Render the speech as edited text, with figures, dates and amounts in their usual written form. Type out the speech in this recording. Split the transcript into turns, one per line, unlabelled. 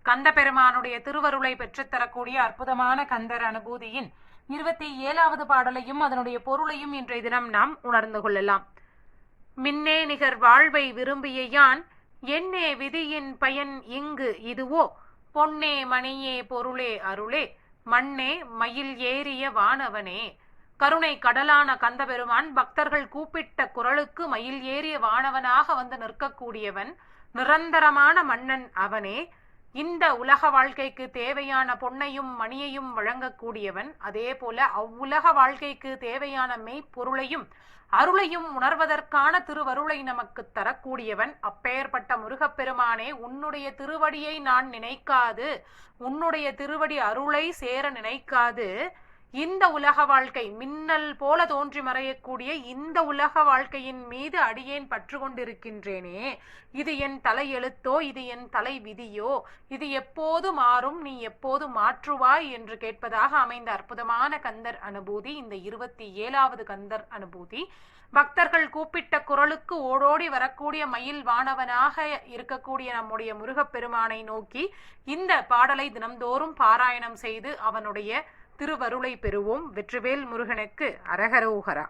கந்த பெருமானுடைய திருவருளை பெற்றுத்தரக்கூடிய அற்புதமான கந்தர் அனுபூதியின் 27வது பாடலையும் அதனுடைய பொருளையும் இன்றைய தினம் நாம் உணர்ந்து கொள்ளலாம். மின்னே நிகர் வாழ்வை விரும்பிய யான் என்னே விதியின் பயன் இங்கு இதுவோ பொன்னே மணியே பொருளே அருளே மண்ணே மயில் ஏறிய வானவனே. கருணை கடலான கந்தபெருமான் பக்தர்கள் கூப்பிட்ட குரலுக்கு மயில் ஏறிய வானவனாக வந்து நிற்கக்கூடியவன், நிரந்தரமான மன்னன் அவனே. இந்த உலக வாழ்க்கைக்கு தேவையான பொன்னையும் மணியையும் வழங்கக்கூடியவன், அதே போல அவ்வுலக வாழ்க்கைக்கு தேவையான மெய்ப்பொருளையும் அருளையும் உணர்வதற்கான திருவருளை நமக்கு தரக்கூடியவன். அப்பேற்பட்ட முருகப்பெருமானே, உன்னுடைய திருவடியை நான் நினைக்காது, உன்னுடைய திருவடி அருளை சேர நினைக்காது, இந்த உலக வாழ்க்கை மின்னல் போல தோன்றி மறையக்கூடிய இந்த உலக வாழ்க்கையின் மீது அடியேன் பற்று கொண்டிருக்கின்றேனே. இது என் தலை எழுத்தோ, இது என் தலை விதியோ, இது எப்போது மாறும், நீ எப்போது மாற்றுவாய் என்று கேட்பதாக அமைந்த அற்புதமான கந்தர் அனுபூதி இந்த 27வது கந்தர் அனுபூதி. பக்தர்கள் கூப்பிட்ட குரலுக்கு ஓடோடி வரக்கூடிய மயில் வானவனாக இருக்கக்கூடிய நம்முடைய முருகப்பெருமானை நோக்கி இந்த பாடலை தினம்தோறும் பாராயணம் செய்து அவனுடைய திருவருளை பெறுவோம். வெற்றிவேல் முருகனுக்கு அரகரோகரா.